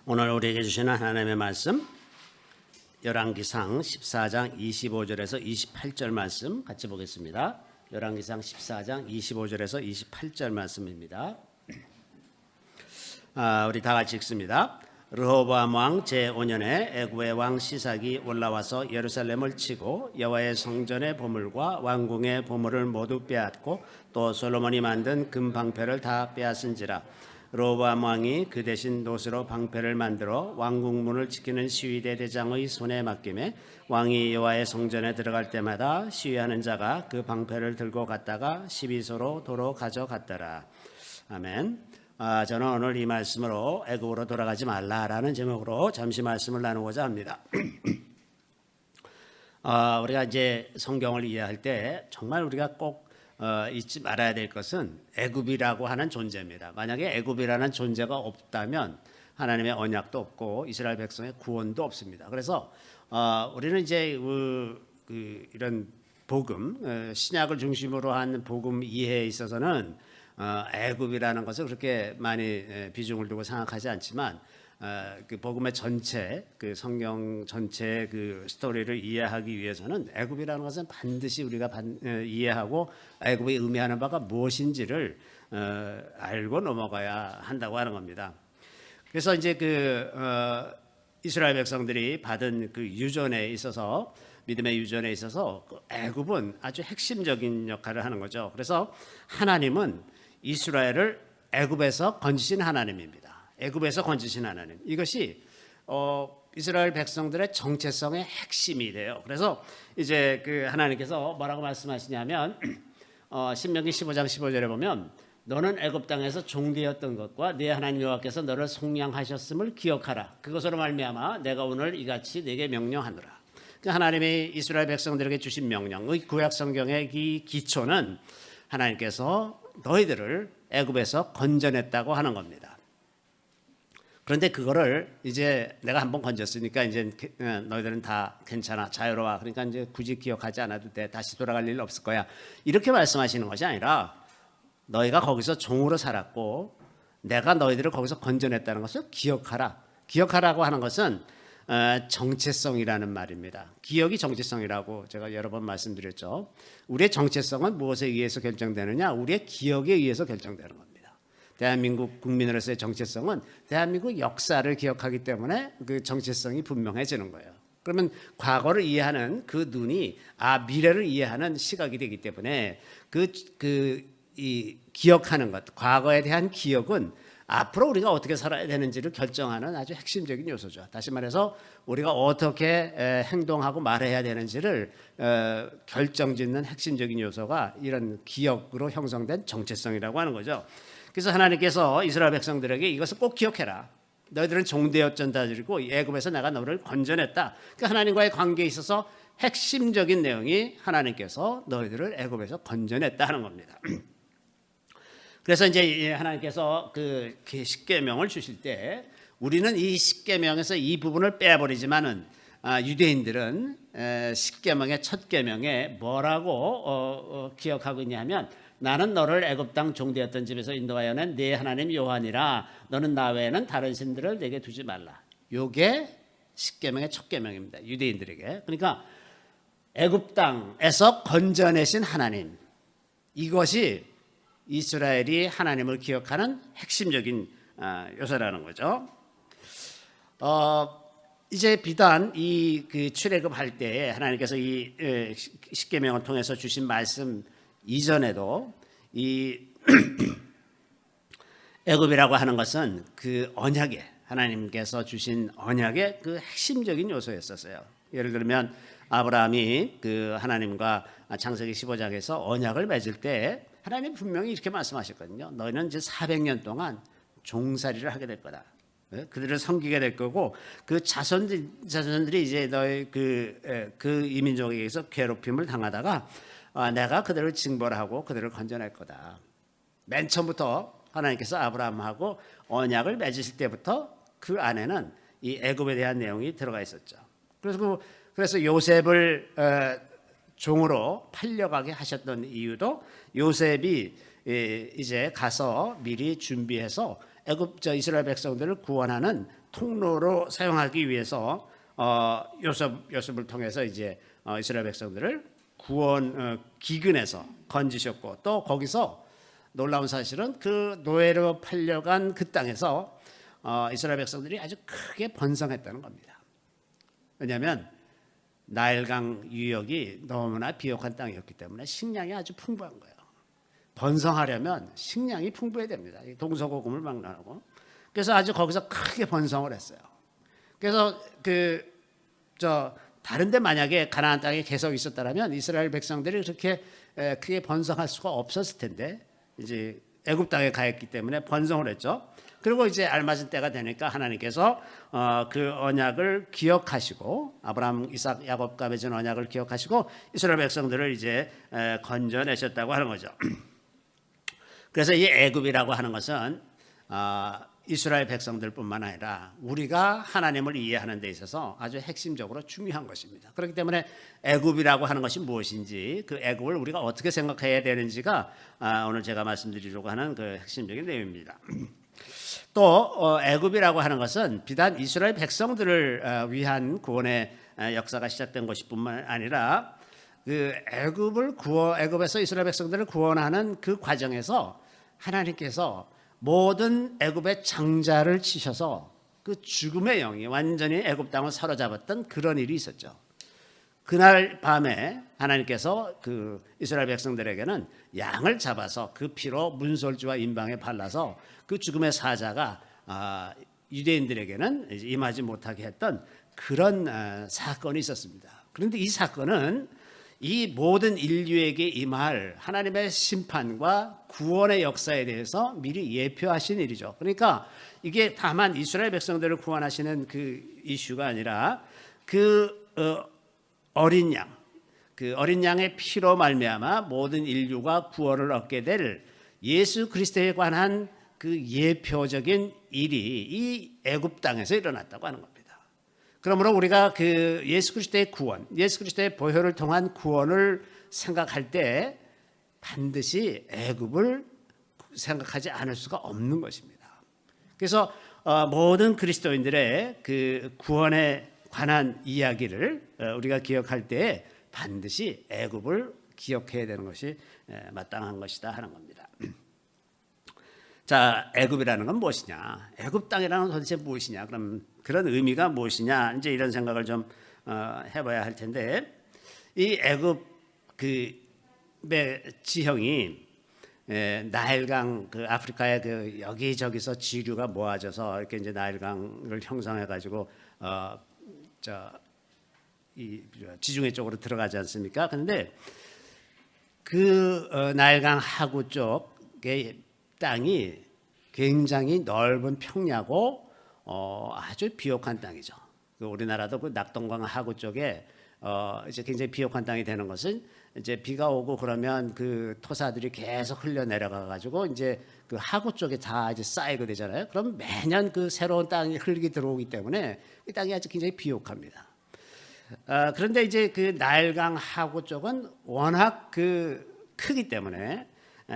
오늘 우리에게 주시는 하나님의 말씀 열왕기상 14장 25절에서 28절 말씀 같이 보겠습니다. 열왕기상 14장 25절에서 28절 말씀입니다. 우리 다 같이 읽습니다. 르호보암 왕 제5년에 애굽의 왕 시삭이 올라와서 예루살렘을 치고 여호와의 성전의 보물과 왕궁의 보물을 모두 빼앗고 또 솔로몬이 만든 금 방패를 다 빼앗은지라. 르호보암 왕이 그 대신 놋으로 방패를 만들어 왕궁문을 지키는 시위대 대장의 손에 맡기매 왕이 여호와의 성전에 들어갈 때마다 시위하는 자가 그 방패를 들고 갔다가 시비소로 도로 가져갔더라. 아멘. 저는 오늘 이 말씀으로 애굽으로 돌아가지 말라라는 제목으로 잠시 말씀을 나누고자 합니다. 우리가 이제 성경을 이해할 때 정말 우리가 꼭 잊지 말아야 될 것은 애굽이라고 하는 존재입니다. 만약에 애굽이라는 존재가 없다면 하나님의 언약도 없고 이스라엘 백성의 구원도 없습니다. 그래서 우리는 이제 이런 복음, 신약을 중심으로 한 복음 이해에 있어서는 애굽이라는 것을 그렇게 많이 비중을 두고 생각하지 않지만 그 복음의 전체, 그 성경 전체 그 스토리를 이해하기 위해서는 애굽이라는 것은 반드시 우리가 이해하고 애굽이 의미하는 바가 무엇인지를 알고 넘어가야 한다고 하는 겁니다. 그래서 이제 이스라엘 백성들이 받은 그 유전에 있어서 믿음의 유전에 있어서 애굽은 아주 핵심적인 역할을 하는 거죠. 그래서 하나님은 이스라엘을 애굽에서 건지신 하나님입니다. 애굽에서 건지신 하나님. 이것이 이스라엘 백성들의 정체성의 핵심이 돼요. 그래서 이제 그 하나님께서 뭐라고 말씀하시냐면 신명기 15장 15절에 보면 너는 애굽 땅에서 종되었던 것과 네 하나님 여호와께서 너를 속량하셨음을 기억하라. 그것으로 말미암아 내가 오늘 이같이 네게 명령하노라. 하나님이 이스라엘 백성들에게 주신 명령의 구약 성경의 이 기초는 하나님께서 너희들을 애굽에서 건져냈다고 하는 겁니다. 그런데 그거를 이제 내가 한번 건졌으니까 이제 너희들은 다 괜찮아, 자유로워. 그러니까 이제 굳이 기억하지 않아도 돼. 다시 돌아갈 일 없을 거야. 이렇게 말씀하시는 것이 아니라 너희가 거기서 종으로 살았고 내가 너희들을 거기서 건져냈다는 것을 기억하라. 기억하라고 하는 것은 정체성이라는 말입니다. 기억이 정체성이라고 제가 여러 번 말씀드렸죠. 우리의 정체성은 무엇에 의해서 결정되느냐? 우리의 기억에 의해서 결정되는 겁니다. 대한민국 국민으로서의 정체성은 대한민국 역사를 기억하기 때문에 그 정체성이 분명해지는 거예요. 그러면 과거를 이해하는 그 눈이 미래를 이해하는 시각이 되기 때문에 이 기억하는 것, 과거에 대한 기억은 앞으로 우리가 어떻게 살아야 되는지를 결정하는 아주 핵심적인 요소죠. 다시 말해서 우리가 어떻게 행동하고 말해야 되는지를 결정짓는 핵심적인 요소가 이런 기억으로 형성된 정체성이라고 하는 거죠. 그래서 하나님께서 이스라엘 백성들에게 이것을 꼭 기억해라. 너희들은 종되었전다들이고 애굽에서 내가 너를 건져냈다. 그러니까 하나님과의 관계에 있어서 핵심적인 내용이 하나님께서 너희들을 애굽에서 건져냈다 하는 겁니다. 그래서 이제 하나님께서 그 십계명을 주실 때 우리는 이 십계명에서 이 부분을 빼버리지만은 유대인들은 십계명의 첫 계명에 뭐라고 기억하고 있냐면 나는 너를 애굽 땅 종되었던 집에서 인도하여 낸 네 하나님 여호와니라. 너는 나 외에는 다른 신들을 내게 두지 말라. 요게 십계명의 첫 계명입니다. 유대인들에게. 그러니까 애굽 땅에서 건져내신 하나님. 이것이 이스라엘이 하나님을 기억하는 핵심적인 요소라는 거죠. 이제 비단 그 출애굽할 때 하나님께서 이 십계명을 통해서 주신 말씀 이전에도 이 애굽이라고 하는 것은 그 언약에 하나님께서 주신 언약의 그 핵심적인 요소였었어요. 예를 들면 아브라함이 그 하나님과 창세기 15장에서 언약을 맺을 때 하나님 분명히 이렇게 말씀하셨거든요. 너희는 이제 400년 동안 종살이를 하게 될 거다. 그들을 섬기게 될 거고 그 자손들이 이제 너희 그 이민족에게서 괴롭힘을 당하다가 내가 그들을 징벌하고 그들을 건져낼 거다. 맨 처음부터 하나님께서 아브라함하고 언약을 맺으실 때부터 그 안에는 이 애굽에 대한 내용이 들어가 있었죠. 그래서 요셉을 종으로 팔려가게 하셨던 이유도 요셉이 이제 가서 미리 준비해서 이스라엘 백성들을 구원하는 통로로 사용하기 위해서 요셉을 통해서 이제 이스라엘 백성들을 구원 기근에서 건지셨고, 또 거기서 놀라운 사실은 그 노예로 팔려간 그 땅에서 이스라엘 백성들이 아주 크게 번성했다는 겁니다. 왜냐하면 나일강 유역이 너무나 비옥한 땅이었기 때문에 식량이 아주 풍부한 거예요. 번성하려면 식량이 풍부해야 됩니다. 동서고금을 막 나누고. 그래서 아주 거기서 크게 번성을 했어요. 그래서 다른 데 만약에 가나안 땅에 계속 있었다면 이스라엘 백성들이 그렇게 크게 번성할 수가 없었을 텐데, 이제 애굽 땅에 가 있기 때문에 번성을 했죠. 그리고 이제 알맞은 때가 되니까 하나님께서 그 언약을 기억하시고, 아브라함, 이삭, 야곱과 맺은 언약을 기억하시고 이스라엘 백성들을 이제 건져내셨다고 하는 거죠. 그래서 이 애굽이라고 하는 것은 이스라엘 백성들뿐만 아니라 우리가 하나님을 이해하는 데 있어서 아주 핵심적으로 중요한 것입니다. 그렇기 때문에 애굽이라고 하는 것이 무엇인지, 그 애굽을 우리가 어떻게 생각해야 되는지가 오늘 제가 말씀드리려고 하는 그 핵심적인 내용입니다. 또 애굽이라고 하는 것은 비단 이스라엘 백성들을 위한 구원의 역사가 시작된 것뿐만 아니라 그 애굽에서 이스라엘 백성들을 구원하는 그 과정에서 하나님께서 모든 애굽의 장자를 치셔서 그 죽음의 영이 완전히 애굽 땅을 사로잡았던 그런 일이 있었죠. 그날 밤에 하나님께서 그 이스라엘 백성들에게는 양을 잡아서 그 피로 문설주와 임방에 발라서 그 죽음의 사자가 유대인들에게는 임하지 못하게 했던 그런 사건이 있었습니다. 그런데 이 사건은 이 모든 인류에게 임할 하나님의 심판과 구원의 역사에 대해서 미리 예표하신 일이죠. 그러니까 이게 다만 이스라엘 백성들을 구원하시는 그 이슈가 아니라 그 어린 양, 그 어린 양의 피로 말미암아 모든 인류가 구원을 얻게 될 예수 그리스도에 관한 그 예표적인 일이 이 애굽 땅에서 일어났다고 하는 겁니다. 그러므로 우리가 그 예수 그리스도의 구원, 예수 그리스도의 보혈을 통한 구원을 생각할 때 반드시 애굽을 생각하지 않을 수가 없는 것입니다. 그래서 모든 그리스도인들의 그 구원에 관한 이야기를 우리가 기억할 때 반드시 애굽을 기억해야 되는 것이 마땅한 것이다 하는 겁니다. 자, 애굽이라는 건 무엇이냐? 애굽 땅이라는 건 도대체 무엇이냐? 그럼 그런 의미가 무엇이냐? 이제 이런 생각을 좀 해봐야 할 텐데, 이 애굽 그 지형이 나일강, 그 아프리카의 그 여기저기서 지류가 모아져서 이렇게 이제 나일강을 형성해 가지고 이 지중해 쪽으로 들어가지 않습니까? 그런데 그 나일강 하구 쪽의 땅이 굉장히 넓은 평야고 아주 비옥한 땅이죠. 우리나라도 그 낙동강 하구 쪽에 이제 굉장히 비옥한 땅이 되는 것은 이제 비가 오고 그러면 그 토사들이 계속 흘려 내려가 가지고 이제 그 하구 쪽에 다 이제 쌓이게 되잖아요. 그럼 매년 그 새로운 땅이 흘기 들어오기 때문에 이 땅이 아주 굉장히 비옥합니다. 그런데 이제 그 나일강 하구 쪽은 워낙 그 크기 때문에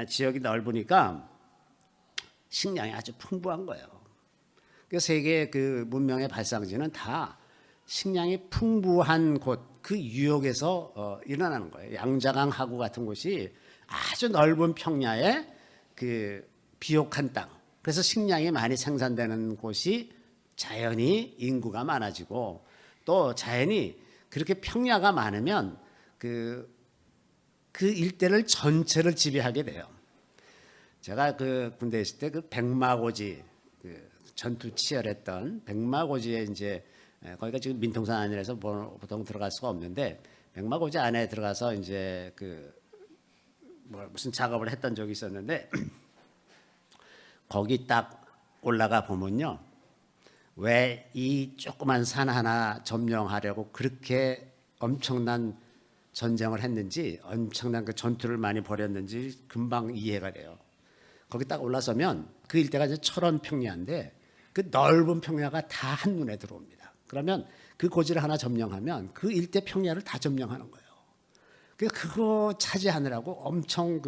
지역이 넓으니까 식량이 아주 풍부한 거예요. 그 세계 그 문명의 발상지는 다 식량이 풍부한 곳, 그 유역에서 일어나는 거예요. 양자강 하구 같은 곳이 아주 넓은 평야에 그 비옥한 땅, 그래서 식량이 많이 생산되는 곳이 자연히 인구가 많아지고, 또 자연히 그렇게 평야가 많으면 그 일대를 전체를 지배하게 돼요. 제가 그 군대에 있을 때 그 백마고지, 그 전투 치열했던 백마고지에 이제 거기가 지금 민통선 안이라서 보통 들어갈 수가 없는데, 백마고지 안에 들어가서 이제 무슨 작업을 했던 적이 있었는데 거기 딱 올라가 보면요, 왜 이 조그만 산 하나 점령하려고 그렇게 엄청난 전쟁을 했는지, 엄청난 그 전투를 많이 벌였는지 금방 이해가 돼요. 거기 딱 올라서면 그 일대가 이제 철원 평야인데 그 넓은 평야가 다 한눈에 들어옵니다. 그러면 그 고지를 하나 점령하면 그 일대 평야를 다 점령하는 거예요. 그거 차지하느라고 엄청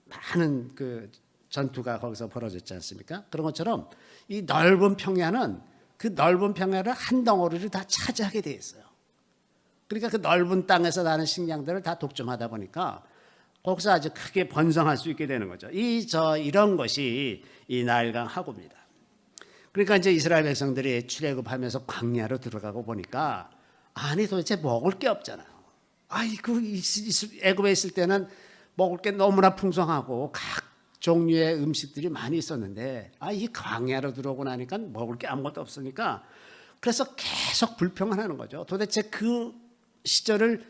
많은 그 전투가 거기서 벌어졌지 않습니까? 그런 것처럼 이 넓은 평야는 그 넓은 평야를 한 덩어리를 다 차지하게 돼 있어요. 그러니까 그 넓은 땅에서 나는 식량들을 다 독점하다 보니까 거기서 아주 크게 번성할 수 있게 되는 거죠. 이런 것이 이 나일강 하구입니다. 그러니까 이제 이스라엘 백성들이 출애굽하면서 광야로 들어가고 보니까 아니 도대체 먹을 게 없잖아요. 아이고 애굽에 있을 때는 먹을 게 너무나 풍성하고 각 종류의 음식들이 많이 있었는데 이 광야로 들어오고 나니까 먹을 게 아무것도 없으니까 그래서 계속 불평을 하는 거죠. 도대체 그 시절을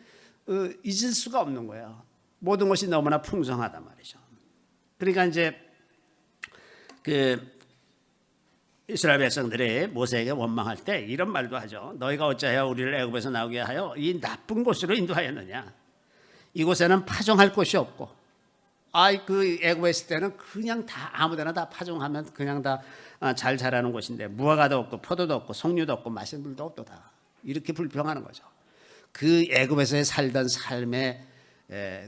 잊을 수가 없는 거예요. 모든 것이 너무나 풍성하단 말이죠. 그러니까 이제 그 이스라엘 백성들이 모세에게 원망할 때 이런 말도 하죠. 너희가 어찌하여 우리를 애굽에서 나오게 하여 이 나쁜 곳으로 인도하였느냐. 이곳에는 파종할 곳이 없고 그 애굽에 있을 때는 그냥 다 아무데나 다 파종하면 그냥 다 잘 자라는 곳인데 무화과도 없고 포도도 없고 석류도 없고 맛있는 물도 없고 다 이렇게 불평하는 거죠. 그 애굽에서 살던 삶의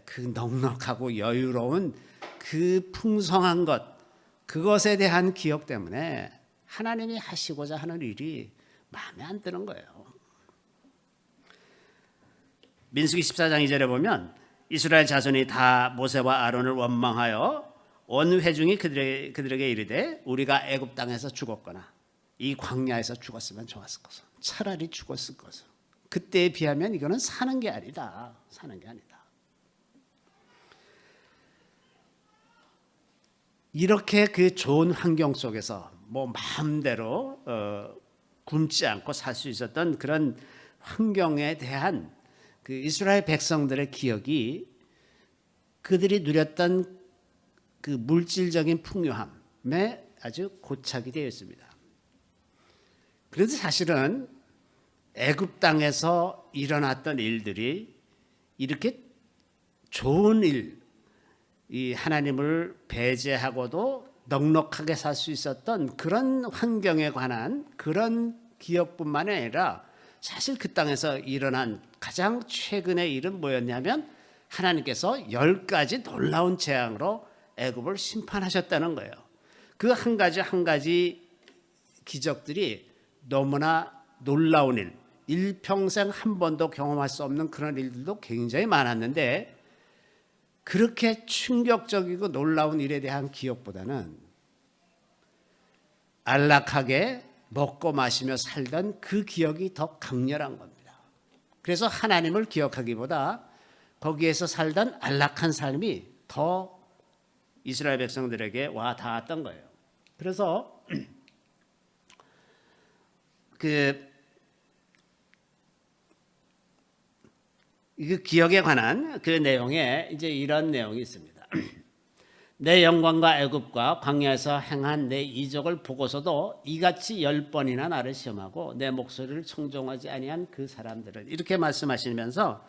그 넉넉하고 여유로운 그 풍성한 것 그것에 대한 기억 때문에 하나님이 하시고자 하는 일이 마음에 안 드는 거예요. 민수기 14장 2절에 보면 이스라엘 자손이 다 모세와 아론을 원망하여 온 회중이 그들에게 이르되 우리가 애굽 땅에서 죽었거나 이 광야에서 죽었으면 좋았을 것을 차라리 죽었을 것을 그때에 비하면 이거는 사는 게 아니다. 사는 게 아니다. 이렇게 그 좋은 환경 속에서 뭐 마음대로 굶지 않고 살 수 있었던 그런 환경에 대한 그 이스라엘 백성들의 기억이 그들이 누렸던 그 물질적인 풍요함에 아주 고착이 되어 있습니다. 그래도 사실은 애굽 땅에서 일어났던 일들이 이렇게 좋은 일, 이 하나님을 배제하고도 넉넉하게 살 수 있었던 그런 환경에 관한 그런 기억뿐만 아니라 사실 그 땅에서 일어난 가장 최근의 일은 뭐였냐면 하나님께서 10가지 놀라운 재앙으로 애굽을 심판하셨다는 거예요. 그 한 가지 한 가지 기적들이 너무나 놀라운 일, 일평생 한 번도 경험할 수 없는 그런 일들도 굉장히 많았는데 그렇게 충격적이고 놀라운 일에 대한 기억보다는 안락하게 먹고 마시며 살던 그 기억이 더 강렬한 겁니다. 그래서 하나님을 기억하기보다 거기에서 살던 안락한 삶이 더 이스라엘 백성들에게 와 닿았던 거예요. 그래서 그 기억에 관한 그 내용에 이제 이런 내용이 있습니다. 내 영광과 애굽과 광야에서 행한 내 이적을 보고서도 이같이 10번이나 나를 시험하고 내 목소리를 청종하지 아니한 그 사람들을 이렇게 말씀하시면서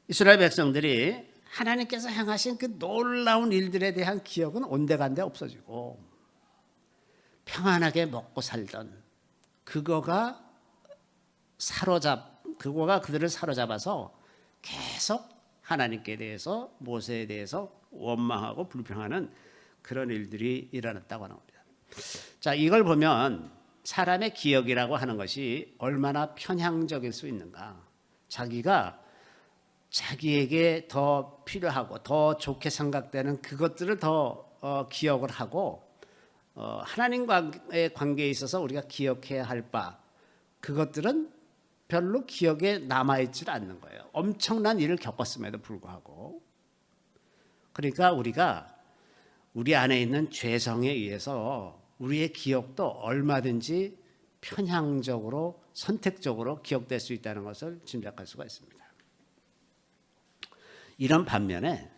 이스라엘 백성들이 하나님께서 행하신 그 놀라운 일들에 대한 기억은 온데간데 없어지고 평안하게 먹고 살던 그거가 그들을 사로잡아서 계속 하나님께 대해서 모세에 대해서 원망하고 불평하는 그런 일들이 일어났다고 하는 겁니다. 자, 이걸 보면 사람의 기억이라고 하는 것이 얼마나 편향적일 수 있는가. 자기가 자기에게 더 필요하고 더 좋게 생각되는 그것들을 더 기억을 하고 하나님과의 관계에 있어서 우리가 기억해야 할 바 그것들은 별로 기억에 남아있지 않는 거예요. 엄청난 일을 겪었음에도 불구하고. 그러니까 우리가 우리 안에 있는 죄성에 의해서 우리의 기억도 얼마든지 편향적으로 선택적으로 기억될 수 있다는 것을 짐작할 수가 있습니다. 이런 반면에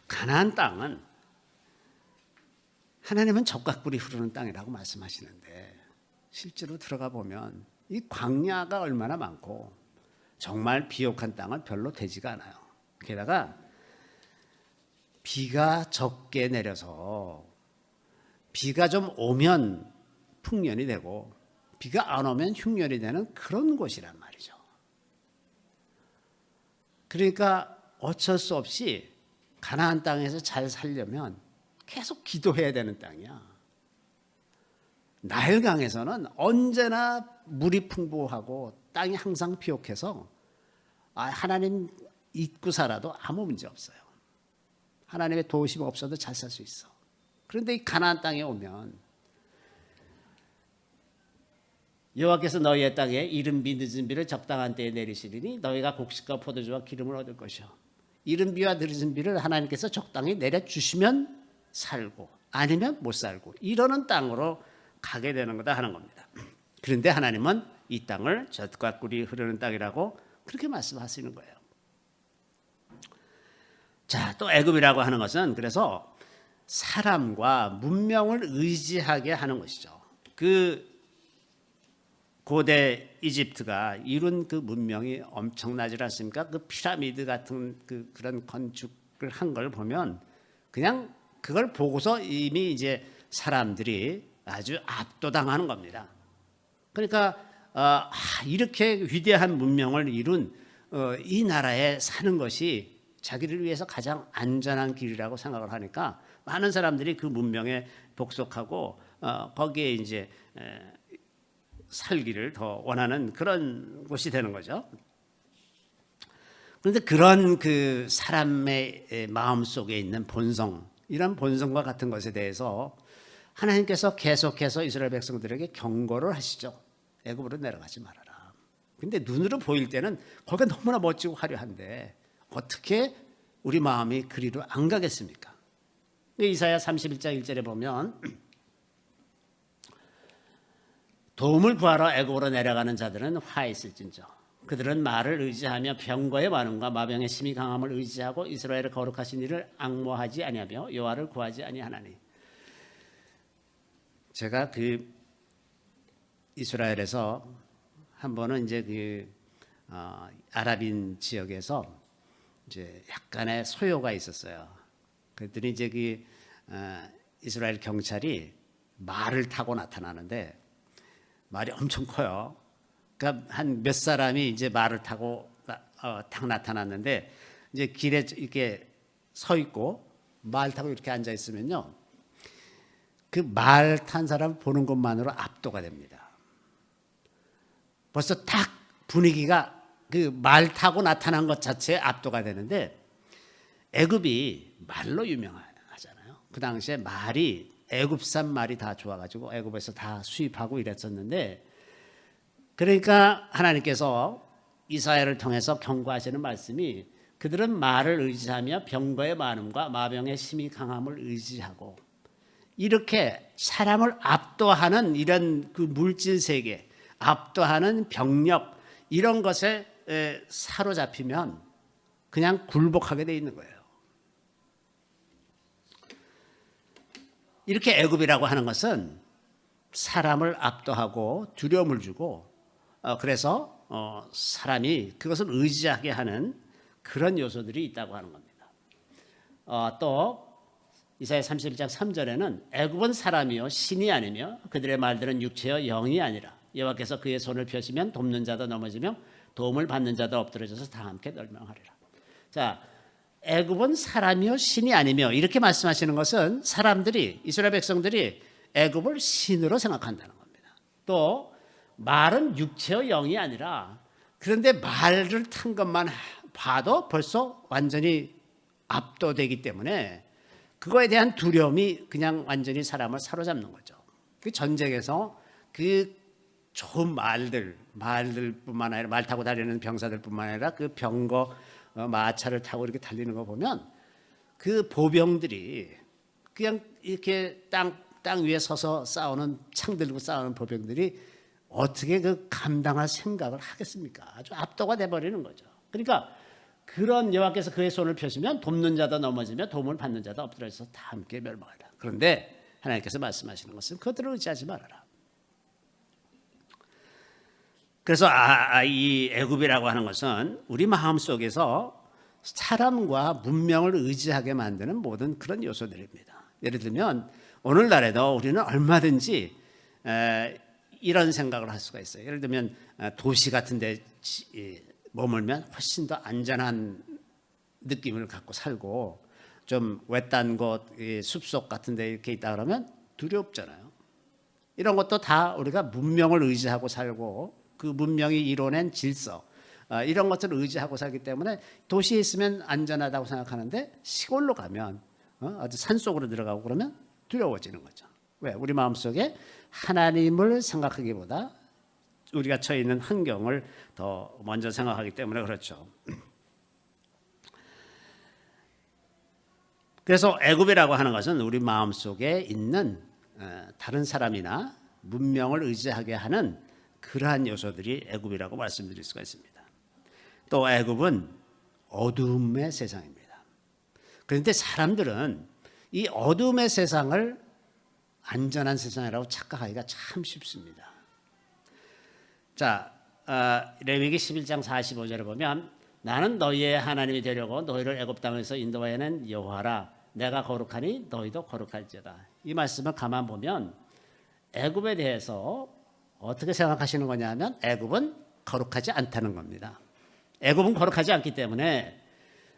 가나안 땅은 하나님은 젖과 꿀이 흐르는 땅이라고 말씀하시는데 실제로 들어가 보면 이 광야가 얼마나 많고 정말 비옥한 땅은 별로 되지가 않아요. 게다가 비가 적게 내려서 비가 좀 오면 풍년이 되고 비가 안 오면 흉년이 되는 그런 곳이란 말이죠. 그러니까 어쩔 수 없이 가나안 땅에서 잘 살려면 계속 기도해야 되는 땅이야. 나일강에서는 언제나 물이 풍부하고 땅이 항상 비옥해서 하나님 잊고 살아도 아무 문제 없어요. 하나님의 도우심 없어도 잘 살 수 있어. 그런데 이 가나안 땅에 오면 여호와께서 너희의 땅에 이른 비 늦은 비를 적당한 때에 내리시리니 너희가 곡식과 포도주와 기름을 얻을 것이요. 이른 비와 늦은 비를 하나님께서 적당히 내려주시면 살고 아니면 못 살고 이러는 땅으로 가게 되는 거다 하는 겁니다. 그런데 하나님은 이 땅을 젖과 꿀이 흐르는 땅이라고 그렇게 말씀하시는 거예요. 자, 또 애굽이라고 하는 것은 그래서 사람과 문명을 의지하게 하는 것이죠. 그 고대 이집트가 이룬 그 문명이 엄청나지 않습니까? 그 피라미드 같은 그런 건축을 한 걸 보면 그냥 그걸 보고서 이미 이제 사람들이 아주 압도당하는 겁니다. 그러니까 이렇게 위대한 문명을 이룬 이 나라에 사는 것이 자기를 위해서 가장 안전한 길이라고 생각을 하니까 많은 사람들이 그 문명에 복속하고 거기에 이제 살기를 더 원하는 그런 곳이 되는 거죠. 그런데 그런 그 사람의 마음 속에 있는 본성, 이런 본성과 같은 것에 대해서 하나님께서 계속해서 이스라엘 백성들에게 경고를 하시죠. 애굽으로 내려가지 말아라. 근데 눈으로 보일 때는 거기가 너무나 멋지고 화려한데 어떻게 우리 마음이 그리로 안 가겠습니까? 이사야 31장 1절에 보면 도움을 구하러 애굽으로 내려가는 자들은 화 있을진저 그들은 말을 의지하며 병거의 많음과 마병의 심히 강함을 의지하고 이스라엘의 거룩하신 이를 앙모하지 아니하며 여호와를 구하지 아니하나니. 제가 그 이스라엘에서 한 번은 이제 아랍인 지역에서 이제 약간의 소요가 있었어요. 그랬더니 이제 이스라엘 경찰이 말을 타고 나타나는데 말이 엄청 커요. 그러니까 한 몇 사람이 이제 말을 타고 딱 나타났는데 이제 길에 이렇게 서 있고 말 타고 이렇게 앉아 있으면요, 그 말 탄 사람 보는 것만으로 압도가 됩니다. 벌써 딱 분위기가 그 말 타고 나타난 것 자체에 압도가 되는데 애굽이 말로 유명하잖아요. 그 당시에 말이 애굽산 말이 다 좋아가지고 애굽에서 다 수입하고 이랬었는데 그러니까 하나님께서 이사야를 통해서 경고하시는 말씀이 그들은 말을 의지하며 병거의 많음과 마병의 심히 강함을 의지하고 이렇게 사람을 압도하는 이런 그 물질 세계, 압도하는 병력 이런 것에 사로잡히면 그냥 굴복하게 돼 있는 거예요. 이렇게 애굽이라고 하는 것은 사람을 압도하고 두려움을 주고 그래서 사람이 그것을 의지하게 하는 그런 요소들이 있다고 하는 겁니다. 또 이사야 31장 3절에는 애굽은 사람이요 신이 아니며 그들의 말들은 육체여 영이 아니라 여호와께서 그의 손을 펴시면 돕는 자도 넘어지며 도움을 받는 자도 엎드러져서 다 함께 멸망하리라. 자, 애굽은 사람이요 신이 아니며 이렇게 말씀하시는 것은 사람들이 이스라엘 백성들이 애굽을 신으로 생각한다는 겁니다. 또 말은 육체의 영이 아니라 그런데 말을 탄 것만 봐도 벌써 완전히 압도되기 때문에 그거에 대한 두려움이 그냥 완전히 사람을 사로잡는 거죠. 그 전쟁에서 그 좋은 말들뿐만 아니라 말 타고 달리는 병사들뿐만 아니라 그 병거 마차를 타고 이렇게 달리는 거 보면 그 보병들이 그냥 이렇게 땅 위에 서서 싸우는 창 들고 싸우는 보병들이 어떻게 그 감당할 생각을 하겠습니까? 아주 압도가 돼버리는 거죠. 그러니까 그런 여호와께서 그의 손을 펴시면 돕는 자도 넘어지며 도움을 받는 자도 엎드려서 다 함께 멸망하리라. 그런데 하나님께서 말씀하시는 것은 그들을 의지하지 말아라. 그래서 이 애굽이라고 하는 것은 우리 마음 속에서 사람과 문명을 의지하게 만드는 모든 그런 요소들입니다. 예를 들면 오늘날에도 우리는 얼마든지 이런 생각을 할 수가 있어요. 예를 들면 도시 같은 데 머물면 훨씬 더 안전한 느낌을 갖고 살고 좀 외딴 곳, 숲속 같은 데 이렇게 있다 그러면 두렵잖아요. 이런 것도 다 우리가 문명을 의지하고 살고 그 문명이 이뤄낸 질서, 이런 것들을 의지하고 살기 때문에 도시에 있으면 안전하다고 생각하는데 시골로 가면 아주 산속으로 들어가고 그러면 두려워지는 거죠. 왜? 우리 마음속에 하나님을 생각하기보다 우리가 처해 있는 환경을 더 먼저 생각하기 때문에 그렇죠. 그래서 애굽이라고 하는 것은 우리 마음속에 있는 다른 사람이나 문명을 의지하게 하는 그러한 요소들이 애굽이라고 말씀드릴 수가 있습니다. 또 애굽은 어둠의 세상입니다. 그런데 사람들은 이 어둠의 세상을 안전한 세상이라고 착각하기가 참 쉽습니다. 자, 레위기 11장 45절에 보면 나는 너희의 하나님이 되려고 너희를 애굽 땅에서 인도하여낸 여호와라. 내가 거룩하니 너희도 거룩할지어다. 이 말씀을 가만 보면 애굽에 대해서 어떻게 생각하시는 거냐면 애굽은 거룩하지 않다는 겁니다. 애굽은 거룩하지 않기 때문에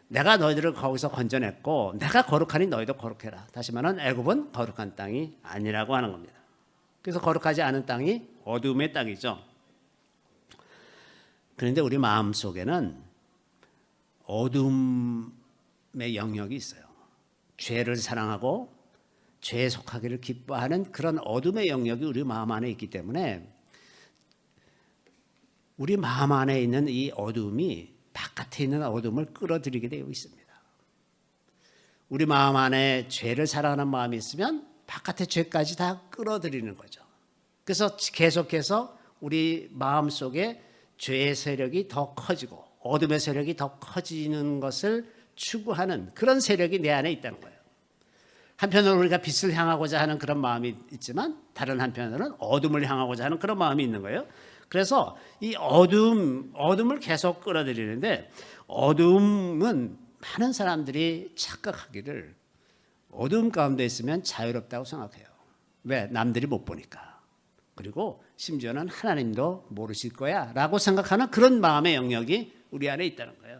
내가 너희들을 거기서 건져냈고 내가 거룩하니 너희도 거룩해라. 다시 말하면 애굽은 거룩한 땅이 아니라고 하는 겁니다. 그래서 거룩하지 않은 땅이 어둠의 땅이죠. 그런데 우리 마음속에는 어둠의 영역이 있어요. 죄를 사랑하고 죄에 속하기를 기뻐하는 그런 어둠의 영역이 우리 마음 안에 있기 때문에 우리 마음 안에 있는 이 어둠이 바깥에 있는 어둠을 끌어들이게 되어 있습니다. 우리 마음 안에 죄를 사랑하는 마음이 있으면 바깥의 죄까지 다 끌어들이는 거죠. 그래서 계속해서 우리 마음 속에 죄의 세력이 더 커지고 어둠의 세력이 더 커지는 것을 추구하는 그런 세력이 내 안에 있다는 거예요. 한편으로는 우리가 빛을 향하고자 하는 그런 마음이 있지만 다른 한편으로는 어둠을 향하고자 하는 그런 마음이 있는 거예요. 그래서 이 어둠을 계속 끌어들이는데 어둠은 많은 사람들이 착각하기를 어둠 가운데 있으면 자유롭다고 생각해요. 왜? 남들이 못 보니까. 그리고 심지어는 하나님도 모르실 거야 라고 생각하는 그런 마음의 영역이 우리 안에 있다는 거예요.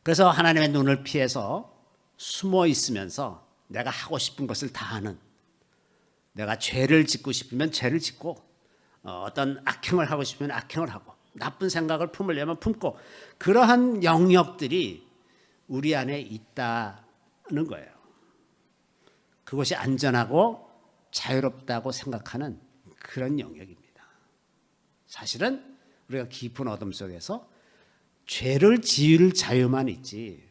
그래서 하나님의 눈을 피해서 숨어 있으면서 내가 하고 싶은 것을 다 하는, 내가 죄를 짓고 싶으면 죄를 짓고 어떤 악행을 하고 싶으면 악행을 하고 나쁜 생각을 품으려면 품고 그러한 영역들이 우리 안에 있다는 거예요. 그것이 안전하고 자유롭다고 생각하는 그런 영역입니다. 사실은 우리가 깊은 어둠 속에서 죄를 지을 자유만 있지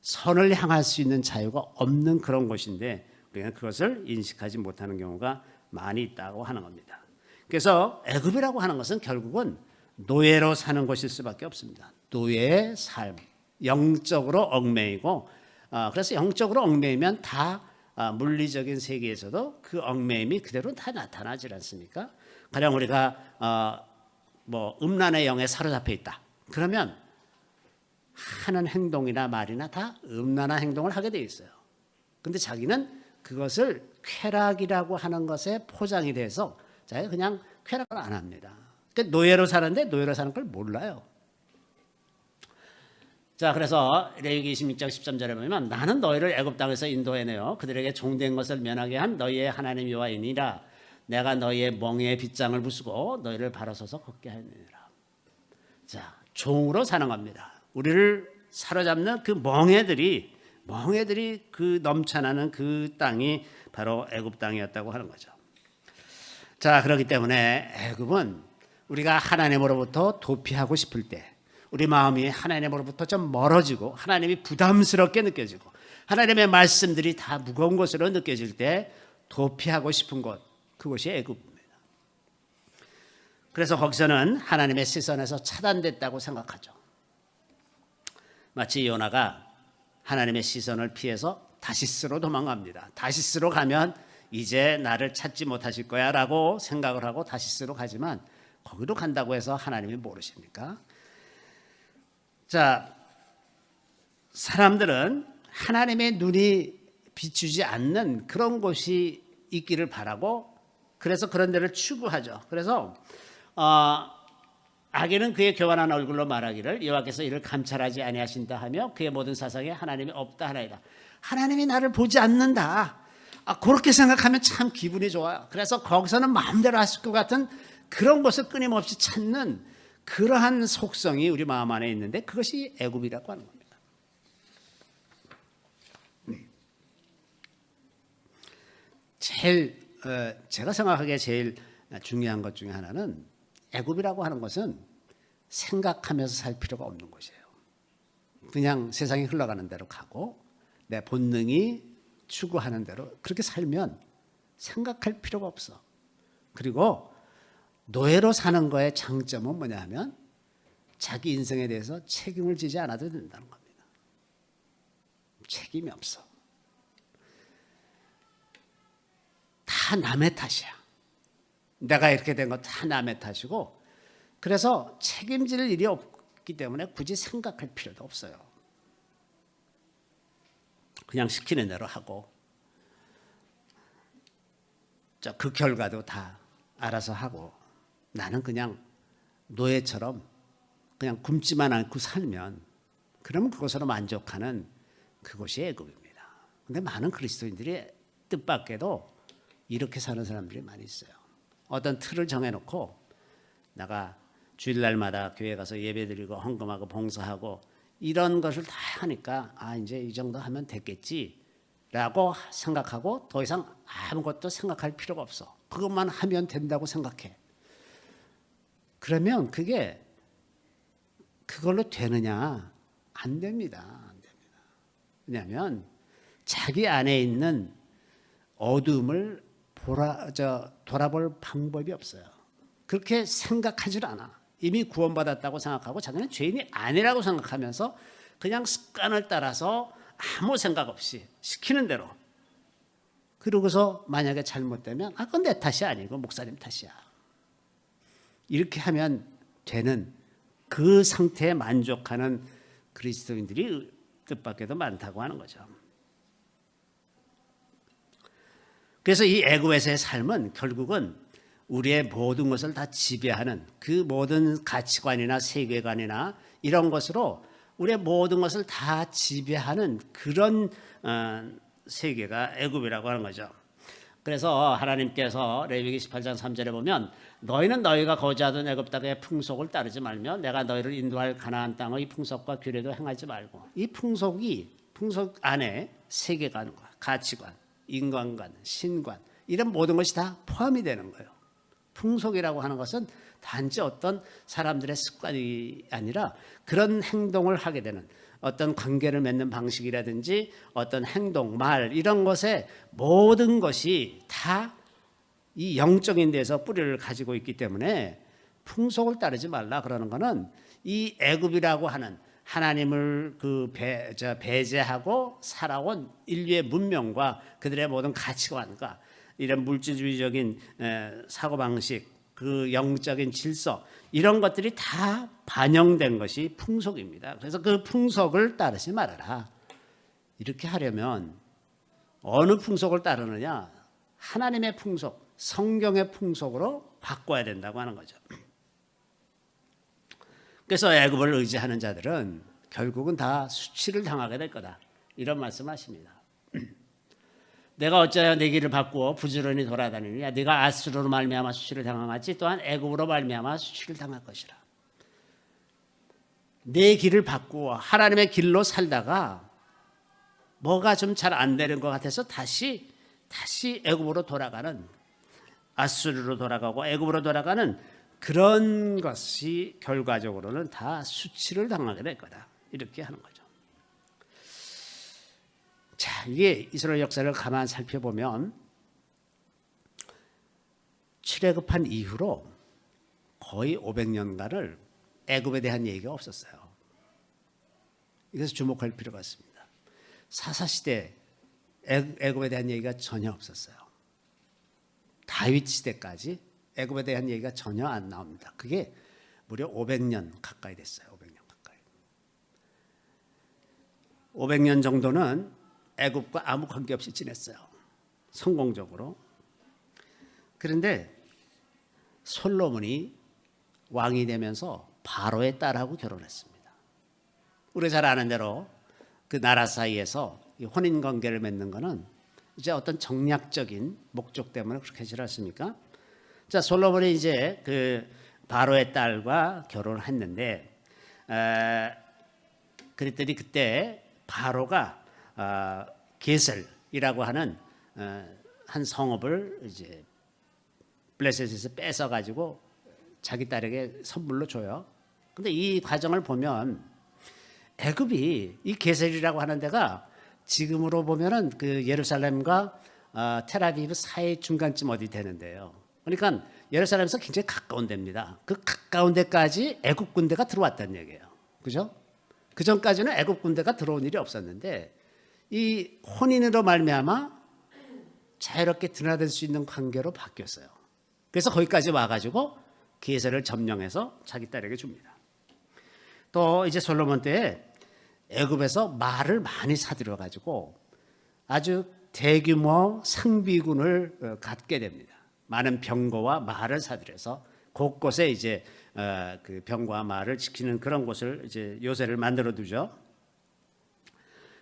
선을 향할 수 있는 자유가 없는 그런 곳인데 우리가 그것을 인식하지 못하는 경우가 많이 있다고 하는 겁니다. 그래서 애굽이라고 하는 것은 결국은 노예로 사는 것일 수밖에 없습니다. 노예의 삶, 영적으로 얽매이고 그래서 영적으로 얽매이면 다 물리적인 세계에서도 그 얽매임이 그대로 다 나타나지 않습니까? 가령 우리가 음란의 영에 사로잡혀 있다. 그러면 하는 행동이나 말이나 다 음란한 행동을 하게 돼 있어요. 근데 자기는 그것을 쾌락이라고 하는 것에 포장이 돼서 자기가 그냥 쾌락을 안 합니다. 그러니까 노예로 사는데 노예로 사는 걸 몰라요. 자, 그래서 레위기 26장 13절에 보면 나는 너희를 애굽 땅에서 인도해내어 그들에게 종된 것을 면하게 한 너희의 하나님 여호와이니라. 내가 너희의 멍에의 빗장을 부수고 너희를 바로 서서 걷게 하느니라. 자, 종으로 사는 겁니다. 우리를 사로잡는 그 멍에들이 그 넘쳐나는 그 땅이 바로 애굽 땅이었다고 하는 거죠. 자, 그렇기 때문에 애굽은 우리가 하나님으로부터 도피하고 싶을 때 우리 마음이 하나님으로부터 좀 멀어지고 하나님이 부담스럽게 느껴지고 하나님의 말씀들이 다 무거운 것으로 느껴질 때 도피하고 싶은 곳, 그곳이 애굽입니다. 그래서 거기서는 하나님의 시선에서 차단됐다고 생각하죠. 마치 요나가 하나님의 시선을 피해서 다시스로 도망갑니다. 다시스로 가면 이제 나를 찾지 못하실 거야 라고 생각을 하고 다시스로 가지만 거기로 간다고 해서 하나님이 모르십니까? 자, 사람들은 하나님의 눈이 비추지 않는 그런 곳이 있기를 바라고 그래서 그런 데를 추구하죠. 그래서 악인은 그의 교만한 얼굴로 말하기를 여호와께서 이를 감찰하지 아니하신다 하며 그의 모든 사상에 하나님이 없다 하나이다. 하나님이 나를 보지 않는다. 그렇게 생각하면 참 기분이 좋아요. 그래서 거기서는 마음대로 하실 것 같은 그런 것을 끊임없이 찾는 그러한 속성이 우리 마음 안에 있는데 그것이 애굽이라고 하는 겁니다. 제일 제가 생각하기에 제일 중요한 것 중에 하나는 애굽이라고 하는 것은 생각하면서 살 필요가 없는 것이에요. 그냥 세상이 흘러가는 대로 가고 내 본능이 추구하는 대로 그렇게 살면 생각할 필요가 없어. 그리고 노예로 사는 거의 장점은 뭐냐 하면 자기 인생에 대해서 책임을 지지 않아도 된다는 겁니다. 책임이 없어. 다 남의 탓이야. 내가 이렇게 된 거 다 남의 탓이고 그래서 책임질 일이 없기 때문에 굳이 생각할 필요도 없어요. 그냥 시키는 대로 하고 그 결과도 다 알아서 하고 나는 그냥 노예처럼 그냥 굶지만 않고 살면 그러면 그것으로 만족하는 그것이 애굽입니다. 그런데 많은 그리스도인들이 뜻밖에도 이렇게 사는 사람들이 많이 있어요. 어떤 틀을 정해놓고 내가 주일날마다 교회 가서 예배드리고 헌금하고 봉사하고 이런 것을 다 하니까 이제 이 정도 하면 됐겠지라고 생각하고 더 이상 아무것도 생각할 필요가 없어. 그것만 하면 된다고 생각해. 그러면 그게 그걸로 되느냐? 안 됩니다. 안 됩니다. 왜냐하면 자기 안에 있는 어둠을 돌아볼 방법이 없어요. 그렇게 생각하질 않아. 이미 구원받았다고 생각하고 자기는 죄인이 아니라고 생각하면서 그냥 습관을 따라서 아무 생각 없이 시키는 대로 그러고서 만약에 잘못되면 그건 내 탓이 아니고 목사님 탓이야. 이렇게 하면 되는 그 상태에 만족하는 그리스도인들이 뜻밖에도 많다고 하는 거죠. 그래서 이 애굽에서의 삶은 결국은 우리의 모든 것을 다 지배하는 그 모든 가치관이나 세계관이나 이런 것으로 우리의 모든 것을 다 지배하는 그런 세계가 애굽이라고 하는 거죠. 그래서 하나님께서 레위기 18장 3절에 보면 너희는 너희가 거주하던 애굽 땅의 풍속을 따르지 말며 내가 너희를 인도할 가나안 땅의 풍속과 규례도 행하지 말고 이 풍속 안에 세계관과 가치관, 인간관, 신관 이런 모든 것이 다 포함이 되는 거예요. 풍속이라고 하는 것은 단지 어떤 사람들의 습관이 아니라 그런 행동을 하게 되는 어떤 관계를 맺는 방식이라든지 어떤 행동, 말 이런 것에 모든 것이 다 이 영적인 데서 뿌리를 가지고 있기 때문에 풍속을 따르지 말라 그러는 것은 이 애굽이라고 하는 하나님을 배제하고 살아온 인류의 문명과 그들의 모든 가치관과 이런 물질주의적인 사고방식, 그 영적인 질서 이런 것들이 다 반영된 것이 풍속입니다. 그래서 그 풍속을 따르지 말아라. 이렇게 하려면 어느 풍속을 따르느냐? 하나님의 풍속, 성경의 풍속으로 바꿔야 된다고 하는 거죠. 그래서 애굽을 의지하는 자들은 결국은 다 수치를 당하게 될 거다. 이런 말씀하십니다. 내가 어찌하여 내 길을 바꾸어 부지런히 돌아다니느냐? 네가 아수르로 말미암아 수치를 당하겠지 또한 애굽으로 말미암아 수치를 당할 것이라. 내 길을 바꾸어 하나님의 길로 살다가 뭐가 좀 잘 안 되는 것 같아서 다시 애굽으로 돌아가는 아수르로 돌아가고 애굽으로 돌아가는 그런 것이 결과적으로는 다 수치를 당하게 될 거다. 이렇게 하는 거죠. 자, 이게 이스라엘 역사를 가만 살펴보면 출애굽한 이후로 거의 500년간을 애굽에 대한 얘기가 없었어요. 이것을 주목할 필요가 있습니다. 사사시대 애굽에 대한 얘기가 전혀 없었어요. 다윗 시대까지 애굽에 대한 얘기가 전혀 안 나옵니다. 그게 무려 500년 가까이 됐어요. 500년 가까이. 500년 정도는 애굽과 아무 관계없이 지냈어요. 성공적으로. 그런데 솔로몬이 왕이 되면서 바로의 딸하고 결혼했습니다. 우리 잘 아는 대로 그 나라 사이에서 이 혼인 관계를 맺는 것은 이제 어떤 정략적인 목적 때문에 그렇게 하지 않습니까? 자, 솔로몬이 이제 그 바로의 딸과 결혼을 했는데, 그랬더니 그때 바로가 게셀이라고 하는 한 성읍을 이제 블레셋에서 뺏어 가지고 자기 딸에게 선물로 줘요. 근데 이 과정을 보면 애굽이 이 게셀이라고 하는 데가 지금으로 보면은 그 예루살렘과 텔아비브 사이 중간쯤 어디 되는데요. 그러니까 예루살렘에서 굉장히 가까운 데입니다. 그 가까운 데까지 애굽 군대가 들어왔다는 얘기예요. 그죠? 그 전까지는 애굽 군대가 들어온 일이 없었는데 이 혼인으로 말미암아 자유롭게 드나들 수 있는 관계로 바뀌었어요. 그래서 거기까지 와가지고 게셀을 점령해서 자기 딸에게 줍니다. 또 이제 솔로몬 때에 애굽에서 말을 많이 사들여 가지고 아주 대규모 상비군을 갖게 됩니다. 많은 병거와 말을 사들여서 곳곳에 이제 그 병거와 말을 지키는 그런 곳을 이제 요새를 만들어 두죠.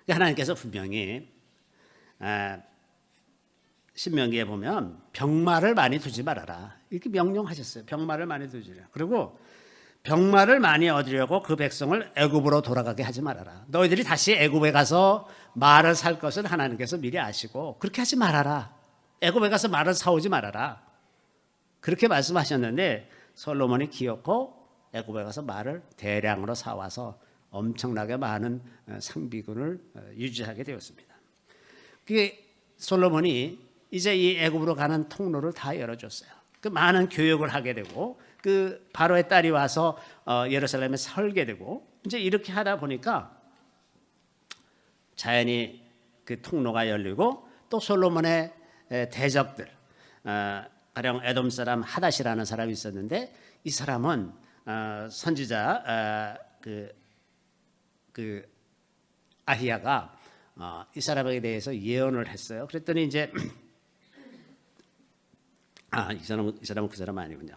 하나님께서 분명히 신명기에 보면 병마를 많이 두지 말아라 이렇게 명령하셨어요. 병마를 많이 두지라. 그리고 병마를 많이 얻으려고 그 백성을 애굽으로 돌아가게 하지 말아라. 너희들이 다시 애굽에 가서 말을 살 것을 하나님께서 미리 아시고 그렇게 하지 말아라. 애굽에 가서 말을 사오지 말아라. 그렇게 말씀하셨는데 솔로몬이 기어코 애굽에 가서 말을 대량으로 사와서 엄청나게 많은 상비군을 유지하게 되었습니다. 그게 솔로몬이 이제 이 애굽으로 가는 통로를 다 열어줬어요. 그 많은 교육을 하게 되고 그 바로의 딸이 와서 예루살렘에 살게 되고 이제 이렇게 하다 보니까 자연히 그 통로가 열리고 또 솔로몬의 대적들 가령 에돔 사람 하닷이라는 사람이 있었는데 이 사람은 선지자 그 아히야가 이 사람에 대해서 예언을 했어요. 그랬더니 이제 이 사람은 그 사람 아니군요.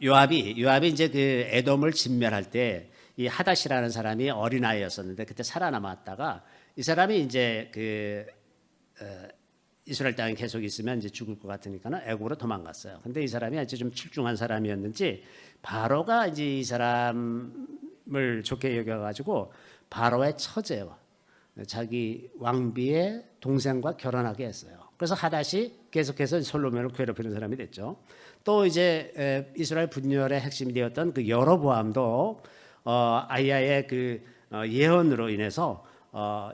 요압이 이제 그 에돔을 진멸할 때 이 하닷이라는 사람이 어린아이였었는데 그때 살아남았다가 이 사람이 이제 그 이스라엘 땅에 계속 있으면 이제 죽을 것 같으니까는 애굽으로 도망갔어요. 근데 이 사람이 아주 좀 출중한 사람이었는지 바로가 이제 이 사람을 좋게 여겨가지고 바로의 처제와 자기 왕비의 동생과 결혼하게 했어요. 그래서 하닷이 계속해서 솔로몬을 괴롭히는 사람이 됐죠. 또 이제 이스라엘 분열의 핵심이 되었던 그 여로보암도 아히야의 그 예언으로 인해서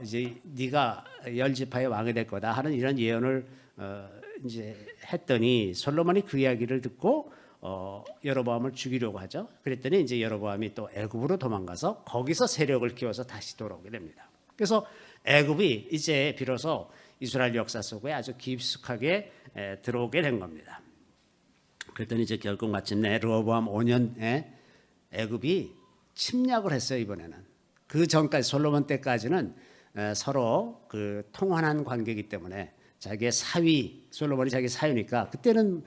이제 네가 열 지파의 왕이 될 거다 하는 이런 예언을 이제 했더니 솔로몬이 그 이야기를 듣고 여로보암을 죽이려고 하죠. 그랬더니 이제 여로보암이 또 애굽으로 도망가서 거기서 세력을 키워서 다시 돌아오게 됩니다. 그래서 애굽이 이제 비로소 이스라엘 역사 속에 아주 깊숙하게 들어오게 된 겁니다. 그랬더니 이제 결국 마침내 르호보암 5년에 애굽이 침략을 했어요. 이번에는 그 전까지 솔로몬 때까지는 서로 그 통한한 관계이기 때문에 자기의 사위 솔로몬이 자기 사위니까 그때는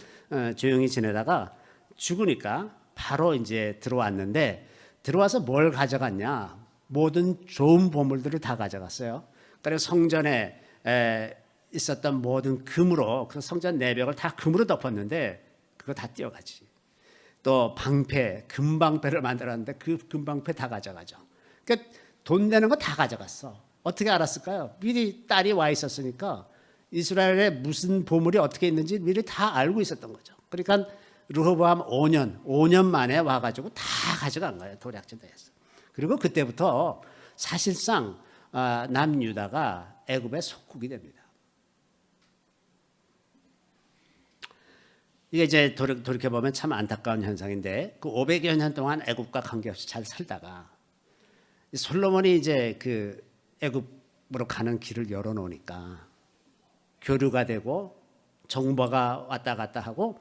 조용히 지내다가 죽으니까 바로 이제 들어왔는데 들어와서 뭘 가져갔냐? 모든 좋은 보물들을 다 가져갔어요. 그리고 성전에 있었던 모든 금으로 그 성전 내벽을 다 금으로 덮었는데 그거 다 띄어가지. 또 방패, 금방패를 만들었는데 그 금방패 다 가져가죠. 그러니까 돈 내는 거 다 가져갔어. 어떻게 알았을까요? 미리 딸이 와 있었으니까 이스라엘에 무슨 보물이 어떻게 있는지 미리 다 알고 있었던 거죠. 그러니까 르호보암 5년 만에 와가지고 다 가져간 거예요. 도략지대에서. 그리고 그때부터 사실상 남유다가 애굽의 속국이 됩니다. 이게 이제 돌이켜보면 참 안타까운 현상인데 그 500여 년 동안 애굽과 관계없이 잘 살다가 솔로몬이 이제 그 애굽으로 가는 길을 열어놓으니까 교류가 되고 정보가 왔다 갔다 하고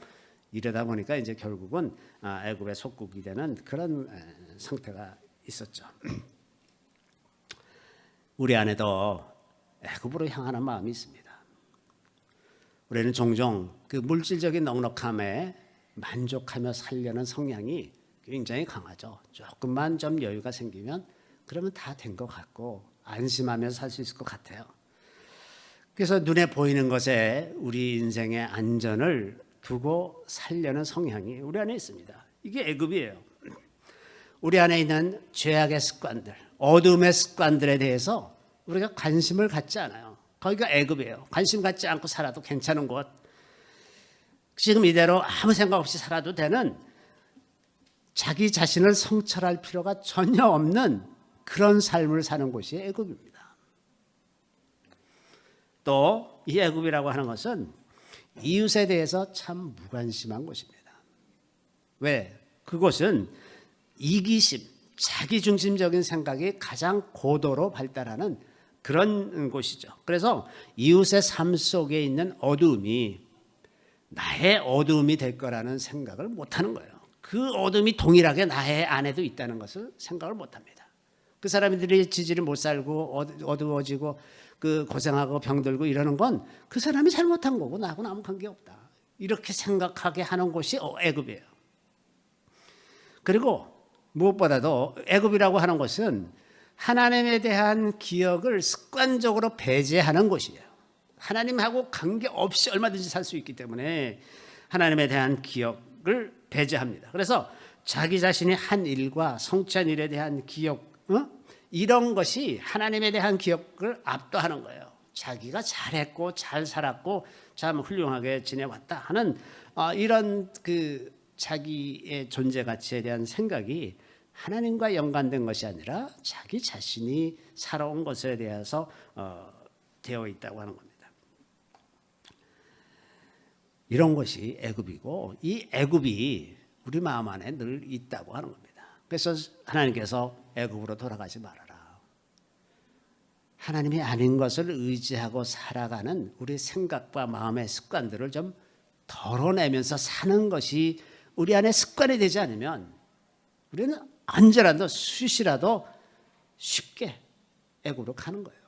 이러다 보니까 이제 결국은 애굽의 속국이 되는 그런 상태가 있었죠. 우리 안에도 애굽으로 향하는 마음이 있습니다. 우리는 종종 그 물질적인 넉넉함에 만족하며 살려는 성향이 굉장히 강하죠. 조금만 좀 여유가 생기면 그러면 다 된 것 같고 안심하면서 살 수 있을 것 같아요. 그래서 눈에 보이는 것에 우리 인생의 안전을 두고 살려는 성향이 우리 안에 있습니다. 이게 애굽이에요. 우리 안에 있는 죄악의 습관들, 어둠의 습관들에 대해서 우리가 관심을 갖지 않아요. 거기가 애굽이에요. 관심 갖지 않고 살아도 괜찮은 곳, 지금 이대로 아무 생각 없이 살아도 되는, 자기 자신을 성찰할 필요가 전혀 없는 그런 삶을 사는 곳이 애굽입니다. 또 이 애굽이라고 하는 것은 이웃에 대해서 참 무관심한 곳입니다. 왜? 그곳은 이기심, 자기중심적인 생각이 가장 고도로 발달하는 그런 곳이죠. 그래서 이웃의 삶 속에 있는 어두움이 나의 어두움이 될 거라는 생각을 못하는 거예요. 그 어둠이 동일하게 나의 안에도 있다는 것을 생각을 못합니다. 그 사람들이 지지를 못 살고 어두워지고 그 고생하고 병들고 이러는 건 그 사람이 잘못한 거고 나하고는 아무 관계없다, 이렇게 생각하게 하는 곳이 애굽이에요. 그리고 무엇보다도 애굽이라고 하는 것은 하나님에 대한 기억을 습관적으로 배제하는 곳이에요. 하나님하고 관계없이 얼마든지 살 수 있기 때문에 하나님에 대한 기억을 배제합니다. 그래서 자기 자신이 한 일과 성취한 일에 대한 기억, 이런 것이 하나님에 대한 기억을 압도하는 거예요. 자기가 잘했고 잘 살았고 참 훌륭하게 지내왔다 하는 이런 그 자기의 존재 가치에 대한 생각이 하나님과 연관된 것이 아니라 자기 자신이 살아온 것에 대해서 되어 있다고 하는 겁니다. 이런 것이 애굽이고, 이 애굽이 우리 마음 안에 늘 있다고 하는 겁니다. 그래서 하나님께서 애굽으로 돌아가지 말아라, 하나님이 아닌 것을 의지하고 살아가는 우리 생각과 마음의 습관들을 좀 덜어내면서 사는 것이 우리 안에 습관이 되지 않으면 우리는 언제라도 수시라도 쉽게 애굽으로 가는 거예요.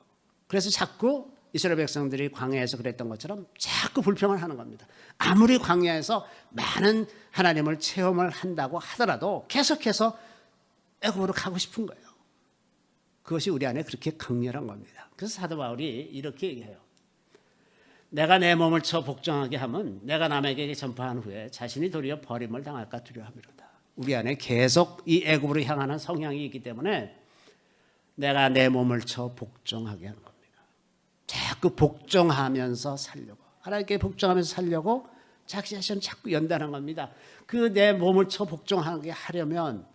그래서 자꾸 이스라엘 백성들이 광야에서 그랬던 것처럼 자꾸 불평을 하는 겁니다. 아무리 광야에서 많은 하나님을 체험을 한다고 하더라도 계속해서 애굽으로 가고 싶은 거예요. 그것이 우리 안에 그렇게 강렬한 겁니다. 그래서 사도 바울이 이렇게 얘기해요. 내가 내 몸을 쳐 복종하게 하면 내가 남에게 전파한 후에 자신이 도리어 버림을 당할까 두려워함이로다. 우리 안에 계속 이 애굽으로 향하는 성향이 있기 때문에 내가 내 몸을 쳐 복종하게 하는 겁니다. 자꾸 복종하면서 살려고, 하나님께 복종하면서 살려고 자기 자신을 자꾸 연단한 겁니다. 그 내 몸을 쳐 복종하게 하려면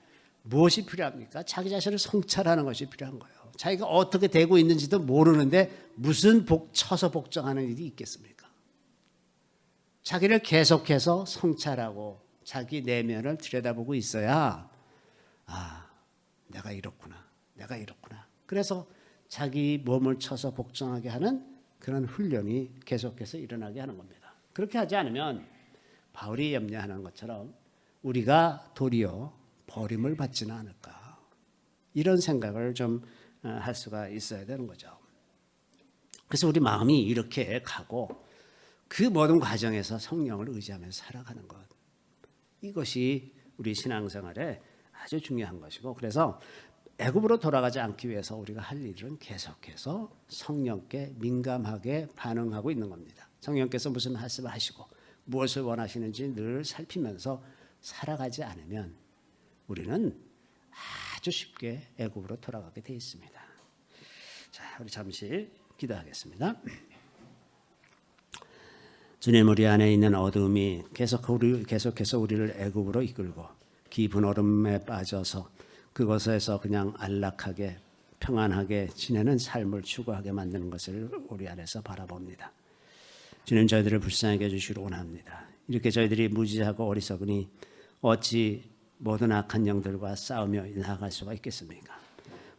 무엇이 필요합니까? 자기 자신을 성찰하는 것이 필요한 거예요. 자기가 어떻게 되고 있는지도 모르는데 무슨 쳐서 복종하는 일이 있겠습니까? 자기를 계속해서 성찰하고 자기 내면을 들여다보고 있어야 내가 이렇구나, 내가 이렇구나. 그래서 자기 몸을 쳐서 복종하게 하는 그런 훈련이 계속해서 일어나게 하는 겁니다. 그렇게 하지 않으면 바울이 염려하는 것처럼 우리가 도리어 버림을 받지는 않을까, 이런 생각을 좀 할 수가 있어야 되는 거죠. 그래서 우리 마음이 이렇게 가고 그 모든 과정에서 성령을 의지하면서 살아가는 것, 이것이 우리 신앙생활에 아주 중요한 것이고, 그래서 애굽으로 돌아가지 않기 위해서 우리가 할 일은 계속해서 성령께 민감하게 반응하고 있는 겁니다. 성령께서 무슨 말씀을 하시고 무엇을 원하시는지 늘 살피면서 살아가지 않으면 우리는 아주 쉽게 애굽으로 돌아가게 되어 있습니다. 자, 우리 잠시 기도하겠습니다. 주님, 우리 안에 있는 어둠이 계속해서 우리를 애굽으로 이끌고 깊은 얼음에 빠져서 그곳에서 그냥 안락하게 평안하게 지내는 삶을 추구하게 만드는 것을 우리 안에서 바라봅니다. 주님, 저희들을 불쌍하게 해주시기를 원합니다. 이렇게 저희들이 무지하고 어리석으니 어찌 모든 악한 영들과 싸우며 나아갈 수가 있겠습니까?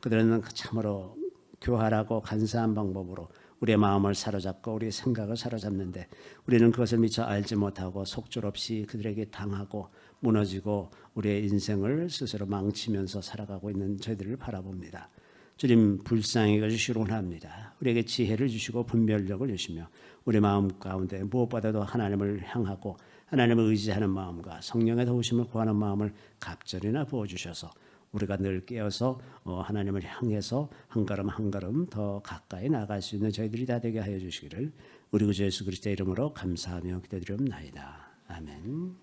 그들은 참으로 교활하고 간사한 방법으로 우리의 마음을 사로잡고 우리의 생각을 사로잡는데 우리는 그것을 미처 알지 못하고 속절없이 그들에게 당하고 무너지고 우리의 인생을 스스로 망치면서 살아가고 있는 저희들을 바라봅니다. 주님, 불쌍히 여주시기를 원합니다. 우리에게 지혜를 주시고 분별력을 주시며 우리 마음 가운데 무엇보다도 하나님을 향하고 하나님을 의지하는 마음과 성령의 도우심을 구하는 마음을 갑절이나 부어주셔서 우리가 늘 깨어서 하나님을 향해서 한 걸음 한 걸음 더 가까이 나갈 수 있는 저희들이 다 되게 하여 주시기를 우리 구주 예수 그리스도의 이름으로 감사하며 기도드리옵나이다. 아멘.